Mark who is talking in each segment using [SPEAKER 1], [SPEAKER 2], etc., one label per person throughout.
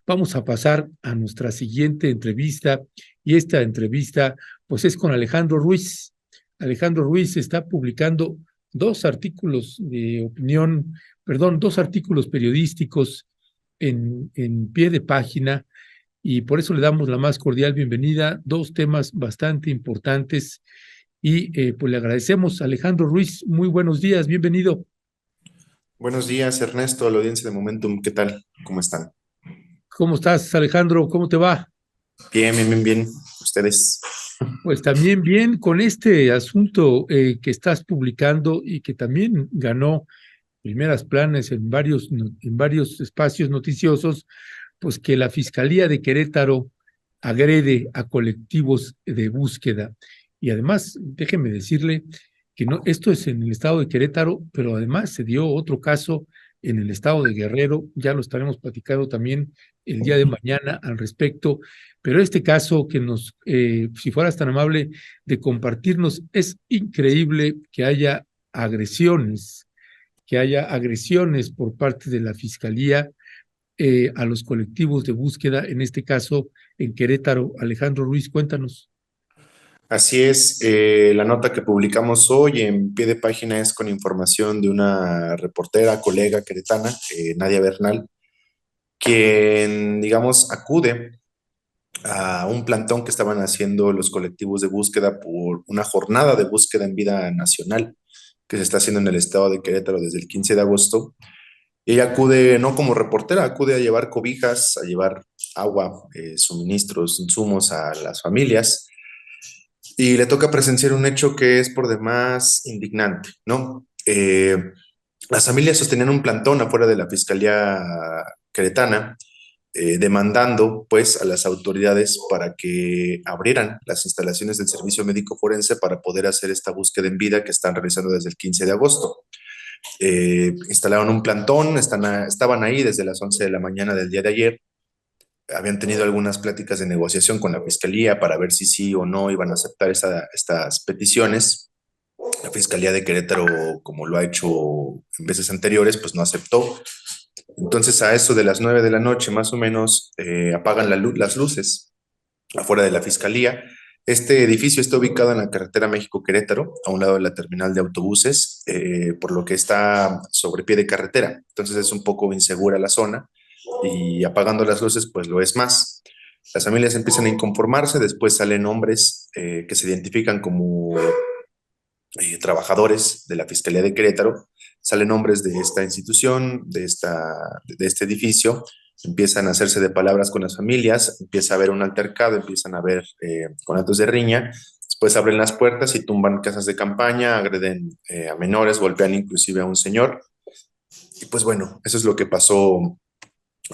[SPEAKER 1] Vamos a pasar a nuestra siguiente entrevista y esta entrevista pues es con Alejandro Ruiz. Alejandro Ruiz está publicando dos artículos de opinión, perdón, dos artículos periodísticos en pie de página y por eso le damos la más cordial bienvenida. Dos temas bastante importantes y pues le agradecemos. Alejandro Ruiz, muy buenos días, bienvenido.
[SPEAKER 2] Buenos días, Ernesto, a la audiencia de Momentum. ¿Qué tal? ¿Cómo están?
[SPEAKER 1] ¿Cómo estás, Alejandro? ¿Cómo te va?
[SPEAKER 2] Bien, bien, bien, bien. ¿Ustedes?
[SPEAKER 1] Pues también bien con este asunto que estás publicando y que también ganó primeras planas en varios espacios noticiosos, pues que la Fiscalía de Querétaro agrede a colectivos de búsqueda. Y además, déjeme decirle que no, esto es en el estado de Querétaro, pero además se dio otro caso en el estado de Guerrero, ya lo estaremos platicando también el día de mañana al respecto, pero este caso que si fueras tan amable de compartirnos, es increíble que haya agresiones por parte de la Fiscalía a los colectivos de búsqueda, en este caso en Querétaro. Alejandro Ruiz, cuéntanos.
[SPEAKER 2] Así es, la nota que publicamos hoy en pie de página es con información de una reportera, colega queretana, Nadia Bernal, quien, digamos, acude a un plantón que estaban haciendo los colectivos de búsqueda por una jornada de búsqueda en vida nacional que se está haciendo en el estado de Querétaro desde el 15 de agosto. Ella acude no como reportera, acude a llevar cobijas, a llevar agua, suministros, insumos a las familias y le toca presenciar un hecho que es por demás indignante, ¿no? Las familias sostenían un plantón afuera de la Fiscalía Queretana, demandando pues a las autoridades para que abrieran las instalaciones del Servicio Médico Forense para poder hacer esta búsqueda en vida que están realizando desde el 15 de agosto. Instalaron un plantón, estaban ahí desde las 11 de la mañana del día de ayer. Habían tenido algunas pláticas de negociación con la fiscalía para ver si sí o no iban a aceptar estas peticiones. La Fiscalía de Querétaro, como lo ha hecho en veces anteriores, pues no aceptó. Entonces, a eso de las 9 de la noche, más o menos, apagan las luces afuera de la Fiscalía. Este edificio está ubicado en la carretera México-Querétaro, a un lado de la terminal de autobuses, por lo que está sobre pie de carretera. Entonces es un poco insegura la zona y apagando las luces, pues lo es más. Las familias empiezan a inconformarse, después salen hombres que se identifican como trabajadores de la Fiscalía de Querétaro, salen hombres de esta institución, de este edificio, empiezan a hacerse de palabras con las familias, empieza a haber un altercado, empiezan a haber conatos de riña, después abren las puertas y tumban casas de campaña, agreden a menores, golpean inclusive a un señor. Y pues bueno, eso es lo que pasó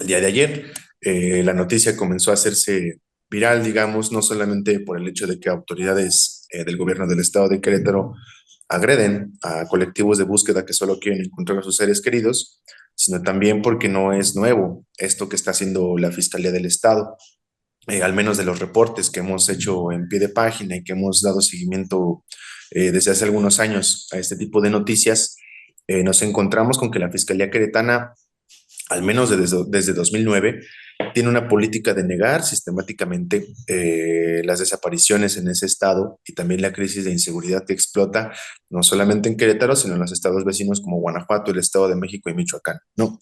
[SPEAKER 2] el día de ayer. La noticia comenzó a hacerse viral, digamos, no solamente por el hecho de que autoridades del gobierno del estado de Querétaro agreden a colectivos de búsqueda que solo quieren encontrar a sus seres queridos, sino también porque no es nuevo esto que está haciendo la Fiscalía del Estado. Al menos de los reportes que hemos hecho en pie de página y que hemos dado seguimiento desde hace algunos años a este tipo de noticias, nos encontramos con que la Fiscalía Queretana al menos desde 2009, tiene una política de negar sistemáticamente las desapariciones en ese estado y también la crisis de inseguridad que explota no solamente en Querétaro, sino en los estados vecinos como Guanajuato, el Estado de México y Michoacán, ¿no?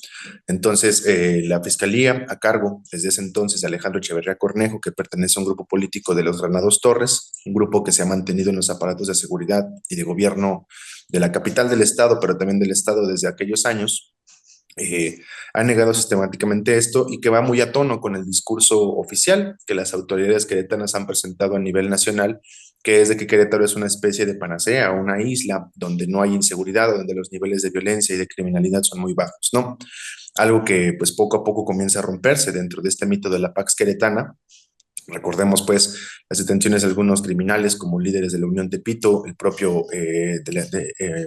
[SPEAKER 2] Entonces, la Fiscalía, a cargo desde ese entonces de Alejandro Echeverría Cornejo, que pertenece a un grupo político de los Granados Torres, un grupo que se ha mantenido en los aparatos de seguridad y de gobierno de la capital del estado, pero también del estado desde aquellos años, eh, ha negado sistemáticamente esto y que va muy a tono con el discurso oficial que las autoridades queretanas han presentado a nivel nacional, que es de que Querétaro es una especie de panacea, una isla donde no hay inseguridad, donde los niveles de violencia y de criminalidad son muy bajos, ¿no? Algo que pues poco a poco comienza a romperse dentro de este mito de la Pax Queretana. Recordemos pues las detenciones de algunos criminales como líderes de la Unión Tepito, el propio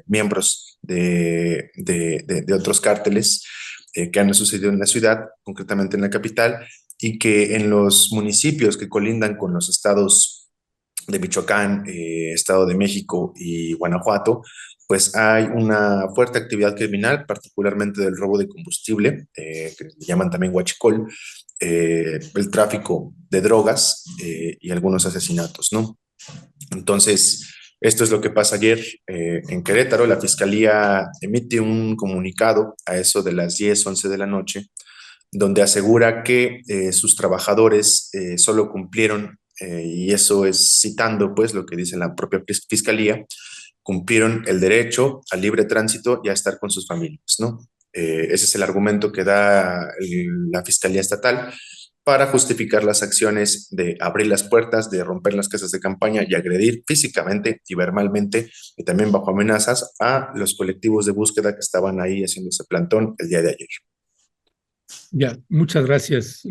[SPEAKER 2] miembros de otros cárteles que han sucedido en la ciudad, concretamente en la capital, y que en los municipios que colindan con los estados de Michoacán, Estado de México y Guanajuato, pues hay una fuerte actividad criminal, particularmente del robo de combustible, que le llaman también huachicol, el tráfico de drogas y algunos asesinatos, ¿no? Entonces, esto es lo que pasa ayer en Querétaro. La Fiscalía emite un comunicado a eso de las 10, 11 de la noche, donde asegura que sus trabajadores solo cumplieron, y eso es citando pues lo que dice la propia Fiscalía, cumplieron el derecho al libre tránsito y a estar con sus familias, ¿no? Ese es el argumento que da la Fiscalía Estatal para justificar las acciones de abrir las puertas, de romper las casas de campaña y agredir físicamente y verbalmente y también bajo amenazas a los colectivos de búsqueda que estaban ahí haciendo ese plantón el día de ayer.
[SPEAKER 1] Ya, muchas gracias,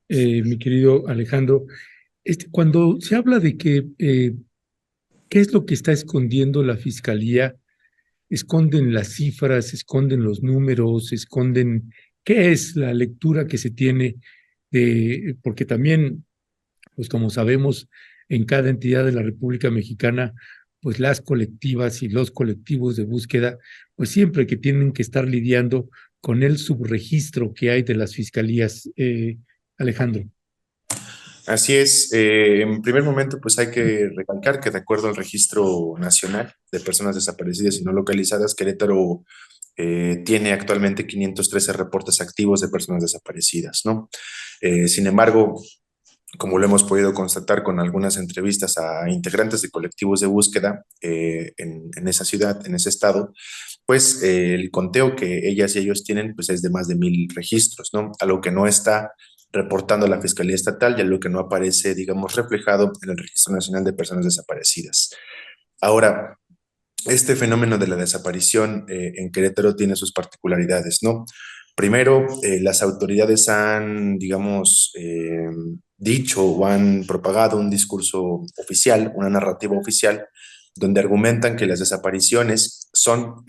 [SPEAKER 1] mi querido Alejandro. Cuando se habla de que qué es lo que está escondiendo la fiscalía, esconden las cifras, esconden los números, esconden qué es la lectura que se tiene de, porque también, pues como sabemos, en cada entidad de la República Mexicana, pues las colectivas y los colectivos de búsqueda, pues siempre que tienen que estar lidiando con el subregistro que hay de las fiscalías, Alejandro.
[SPEAKER 2] Así es, en primer momento pues hay que recalcar que de acuerdo al Registro Nacional de Personas Desaparecidas y No Localizadas, Querétaro tiene actualmente 513 reportes activos de personas desaparecidas, ¿no? Sin embargo, como lo hemos podido constatar con algunas entrevistas a integrantes de colectivos de búsqueda en esa ciudad, en ese estado, pues el conteo que ellas y ellos tienen pues es de más de 1,000 registros, ¿no? Algo que no está reportando la Fiscalía Estatal y algo que no aparece, digamos, reflejado en el Registro Nacional de Personas Desaparecidas. Ahora, este fenómeno de la desaparición en Querétaro tiene sus particularidades, ¿no? Primero, las autoridades han, digamos, dicho o han propagado un discurso oficial, una narrativa oficial, donde argumentan que las desapariciones son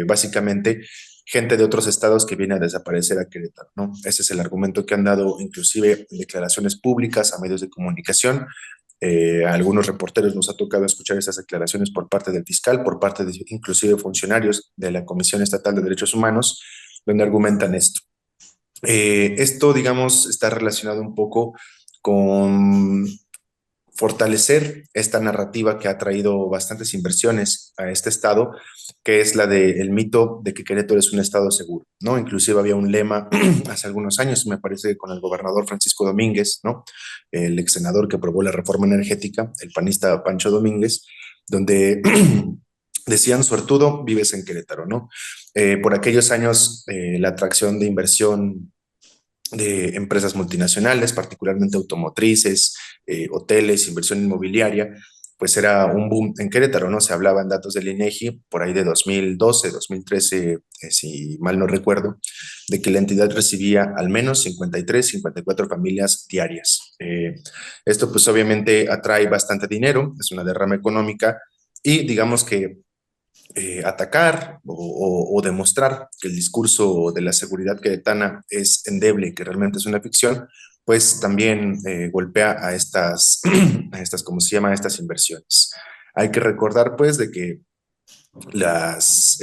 [SPEAKER 2] básicamente gente de otros estados que viene a desaparecer a Querétaro, ¿no? Ese es el argumento que han dado inclusive en declaraciones públicas a medios de comunicación. A algunos reporteros nos ha tocado escuchar esas declaraciones por parte del fiscal, por parte de inclusive funcionarios de la Comisión Estatal de Derechos Humanos, donde argumentan esto. Esto, digamos, está relacionado un poco con fortalecer esta narrativa que ha traído bastantes inversiones a este estado, que es la del mito de que Querétaro es un estado seguro, ¿no? Inclusive había un lema hace algunos años, me parece, con el gobernador Francisco Domínguez, ¿no? El ex senador que aprobó la reforma energética, el panista Pancho Domínguez, donde decían, suertudo, vives en Querétaro, ¿no? Por aquellos años, la atracción de inversión de empresas multinacionales, particularmente automotrices, hoteles, inversión inmobiliaria, pues era un boom en Querétaro, ¿no? Se hablaba en datos del INEGI por ahí de 2012, 2013, si mal no recuerdo, de que la entidad recibía al menos 53, 54 familias diarias. Esto pues obviamente atrae bastante dinero, es una derrama económica y digamos que atacar o demostrar que el discurso de la seguridad queretana es endeble y que realmente es una ficción, pues también golpea a estas, ¿cómo se llama? A estas inversiones. Hay que recordar, pues, de que las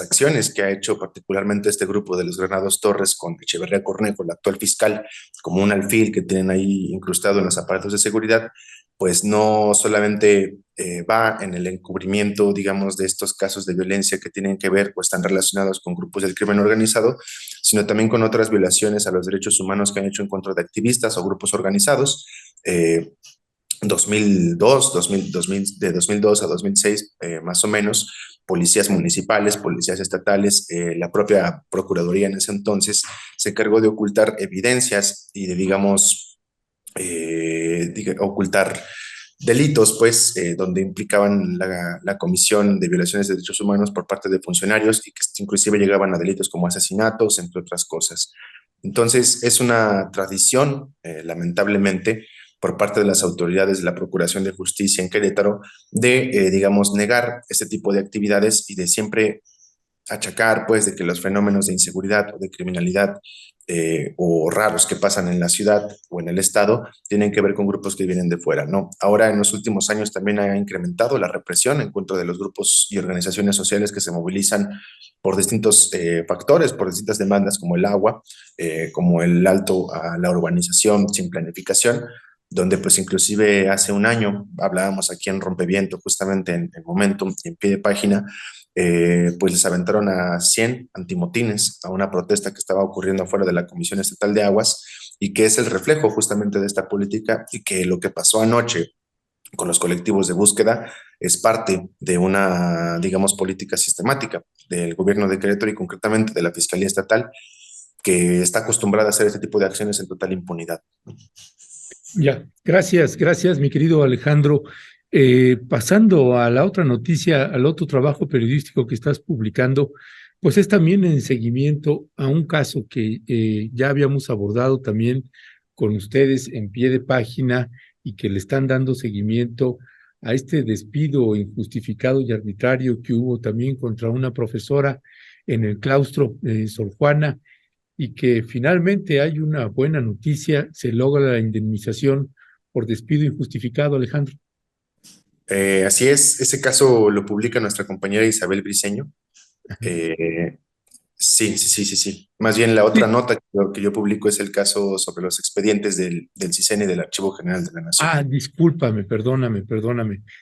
[SPEAKER 2] acciones que ha hecho particularmente este grupo de los Granados Torres con Echeverría Cornejo, el actual fiscal, como un alfil que tienen ahí incrustado en los aparatos de seguridad, pues no solamente va en el encubrimiento, digamos, de estos casos de violencia que tienen que ver o están relacionados con grupos del crimen organizado, sino también con otras violaciones a los derechos humanos que han hecho en contra de activistas o grupos organizados. 2002, 2000, de 2002 a 2006, más o menos, policías municipales, policías estatales, la propia Procuraduría en ese entonces se encargó de ocultar evidencias y de, digamos, ocultar delitos, pues, donde implicaban la comisión de violaciones de derechos humanos por parte de funcionarios y que inclusive llegaban a delitos como asesinatos, entre otras cosas. Entonces, es una tradición, lamentablemente, por parte de las autoridades de la Procuración de Justicia en Querétaro, de, digamos, negar este tipo de actividades y de siempre achacar, pues, de que los fenómenos de inseguridad o de criminalidad o raros que pasan en la ciudad o en el estado tienen que ver con grupos que vienen de fuera, ¿no? Ahora, en los últimos años también ha incrementado la represión en contra de los grupos y organizaciones sociales que se movilizan por distintos factores, por distintas demandas como el agua, como el alto a la urbanización sin planificación, donde pues inclusive hace un año hablábamos aquí en Rompeviento, justamente en Momentum, en pie de página, pues les aventaron a 100 antimotines a una protesta que estaba ocurriendo afuera de la Comisión Estatal de Aguas y que es el reflejo justamente de esta política y que lo que pasó anoche con los colectivos de búsqueda es parte de una, digamos, política sistemática del gobierno de Querétaro y concretamente de la Fiscalía Estatal que está acostumbrada a hacer este tipo de acciones en total impunidad.
[SPEAKER 1] Ya, gracias, mi querido Alejandro. Pasando a la otra noticia, al otro trabajo periodístico que estás publicando, pues es también en seguimiento a un caso que ya habíamos abordado también con ustedes en pie de página y que le están dando seguimiento a este despido injustificado y arbitrario que hubo también contra una profesora en el claustro de Sor Juana y que finalmente hay una buena noticia, se logra la indemnización por despido injustificado, Alejandro.
[SPEAKER 2] Así es, ese caso lo publica nuestra compañera Isabel Briceño. Eh, sí, sí, sí, sí, sí. Más bien la otra
[SPEAKER 1] Sí.
[SPEAKER 2] nota que yo publico es el caso sobre los expedientes del CISEN y del Archivo General de la Nación.
[SPEAKER 1] Discúlpame, perdóname.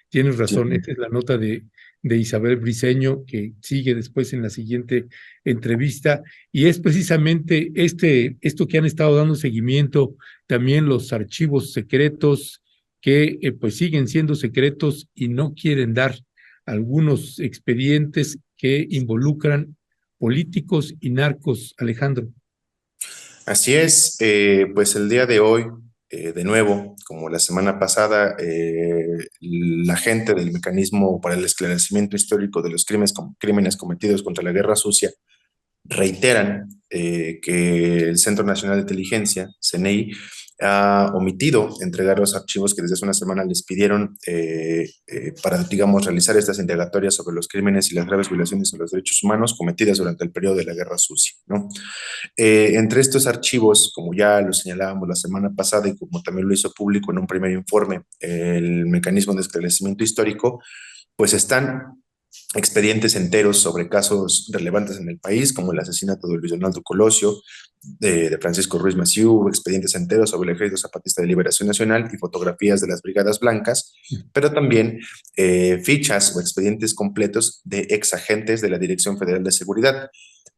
[SPEAKER 1] Tienes
[SPEAKER 2] Sí.
[SPEAKER 1] razón, esta es la nota de Isabel Briceño que sigue después en la siguiente entrevista y es precisamente esto que han estado dando seguimiento, también los archivos secretos que pues siguen siendo secretos y no quieren dar algunos expedientes que involucran políticos y narcos, Alejandro.
[SPEAKER 2] Así es, pues el día de hoy, de nuevo, como la semana pasada, la gente del Mecanismo para el Esclarecimiento Histórico de los Crímenes Cometidos contra la Guerra Sucia reiteran que el Centro Nacional de Inteligencia, CNI, ha omitido entregar los archivos que desde hace una semana les pidieron para, digamos, realizar estas indagatorias sobre los crímenes y las graves violaciones a los derechos humanos cometidas durante el periodo de la Guerra Sucia, ¿no? Entre estos archivos, como ya lo señalábamos la semana pasada y como también lo hizo público en un primer informe, el Mecanismo de Esclarecimiento Histórico, pues están expedientes enteros sobre casos relevantes en el país, como el asesinato de Luis Donaldo Colosio, de Francisco Ruiz Massieu, expedientes enteros sobre el Ejército Zapatista de Liberación Nacional y fotografías de las Brigadas Blancas, pero también fichas o expedientes completos de ex agentes de la Dirección Federal de Seguridad.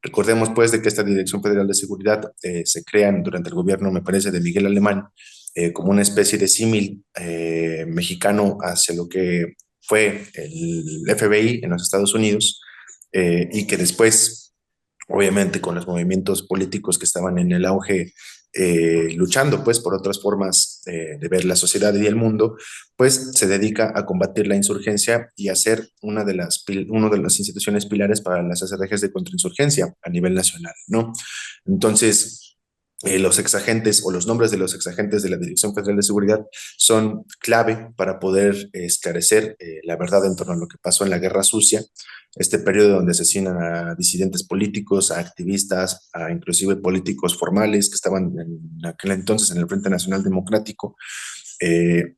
[SPEAKER 2] Recordemos, pues, de que esta Dirección Federal de Seguridad se crean durante el gobierno, me parece, de Miguel Alemán, como una especie de símil mexicano hacia lo que fue el FBI en los Estados Unidos y que después, obviamente, con los movimientos políticos que estaban en el auge, luchando pues por otras formas de ver la sociedad y el mundo, pues se dedica a combatir la insurgencia y a ser una de las instituciones pilares para las estrategias de contrainsurgencia a nivel nacional, ¿no? Entonces, los exagentes o los nombres de los exagentes de la Dirección Federal de Seguridad son clave para poder esclarecer la verdad en torno a lo que pasó en la Guerra Sucia, este periodo donde asesinan a disidentes políticos, a activistas, a inclusive políticos formales que estaban en aquel entonces en el Frente Nacional Democrático, eh,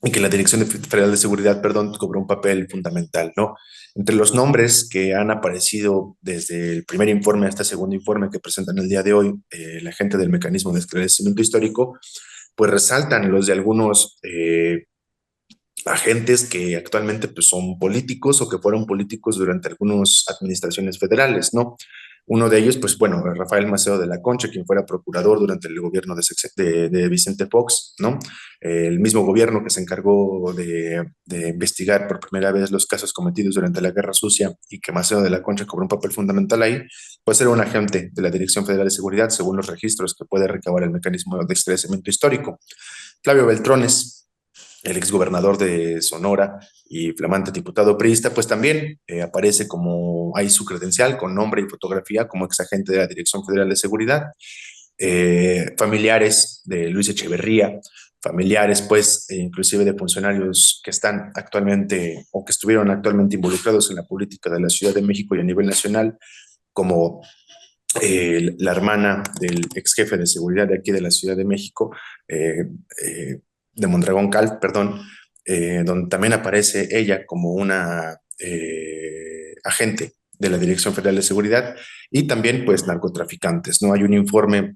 [SPEAKER 2] y que la Dirección Federal de Seguridad, perdón, cobró un papel fundamental, ¿no? Entre los nombres que han aparecido desde el primer informe hasta el segundo informe que presentan el día de hoy, la gente del Mecanismo de Esclarecimiento Histórico, pues resaltan los de algunos agentes que actualmente pues, son políticos o que fueron políticos durante algunas administraciones federales, ¿no? Uno de ellos, pues bueno, Rafael Maceo de la Concha, quien fuera procurador durante el gobierno de Vicente Fox, ¿no? El mismo gobierno que se encargó de investigar por primera vez los casos cometidos durante la Guerra Sucia y que Maceo de la Concha cobró un papel fundamental ahí, pues era un agente de la Dirección Federal de Seguridad, según los registros que puede recabar el Mecanismo de Esclarecimiento Histórico. Flavio Beltrones, el exgobernador de Sonora y flamante diputado priista, pues también aparece como, hay su credencial con nombre y fotografía como exagente de la Dirección Federal de Seguridad. Familiares de Luis Echeverría, familiares pues inclusive de funcionarios que están actualmente o que estuvieron actualmente involucrados en la política de la Ciudad de México y a nivel nacional, como la hermana del ex jefe de seguridad de aquí de la Ciudad de México, de Mondragón Calv, perdón, donde también aparece ella como una agente de la Dirección Federal de Seguridad, y también pues narcotraficantes, ¿no? Hay un informe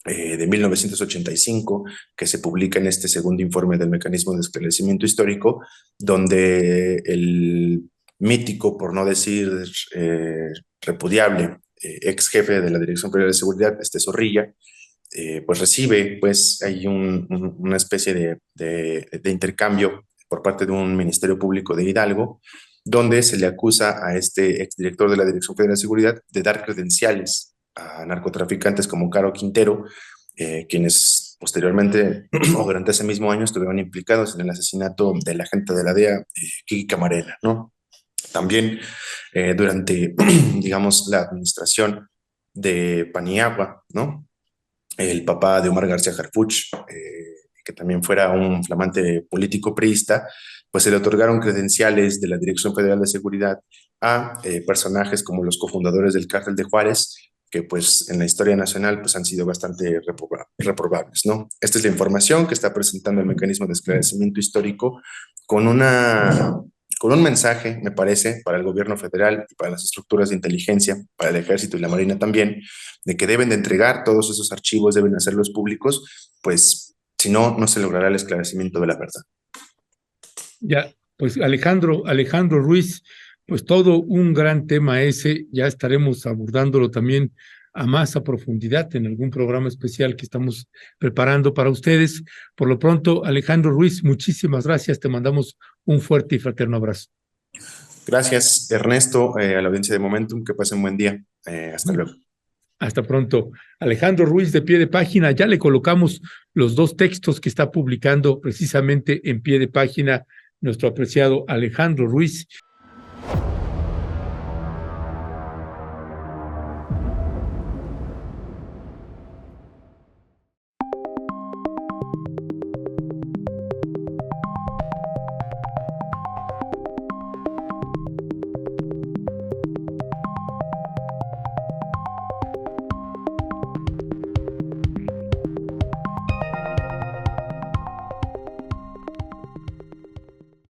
[SPEAKER 2] de 1985 que se publica en este segundo informe del Mecanismo de Esclarecimiento Histórico, donde el mítico, por no decir repudiable, ex jefe de la Dirección Federal de Seguridad, Zorrilla, pues recibe, pues hay una especie de intercambio por parte de un Ministerio Público de Hidalgo, donde se le acusa a este exdirector de la Dirección Federal de Seguridad de dar credenciales a narcotraficantes como Caro Quintero, quienes posteriormente o durante ese mismo año estuvieron implicados en el asesinato del agente de la DEA, Kiki Camarena, ¿no? También durante, digamos, la administración de Paniagua, ¿no? El papá de Omar García Harfuch, que también fuera un flamante político priista, pues se le otorgaron credenciales de la Dirección Federal de Seguridad a personajes como los cofundadores del Cártel de Juárez, que pues en la historia nacional pues han sido bastante reprobables, ¿no? Esta es la información que está presentando el Mecanismo de Esclarecimiento Histórico con con un mensaje, me parece, para el gobierno federal y para las estructuras de inteligencia, para el ejército y la marina también, de que deben de entregar todos esos archivos, deben hacerlos públicos, pues si no, no se logrará el esclarecimiento de la verdad.
[SPEAKER 1] Ya, pues Alejandro Ruiz, pues todo un gran tema ese, ya estaremos abordándolo también a profundidad en algún programa especial que estamos preparando para ustedes. Por lo pronto, Alejandro Ruiz, muchísimas gracias, te mandamos un fuerte y fraterno abrazo.
[SPEAKER 2] Gracias, Ernesto, a la audiencia de Momentum, que pasen un buen día. Hasta luego.
[SPEAKER 1] Hasta pronto. Alejandro Ruiz, de Pie de Página, ya le colocamos los dos textos que está publicando precisamente en Pie de Página nuestro apreciado Alejandro Ruiz.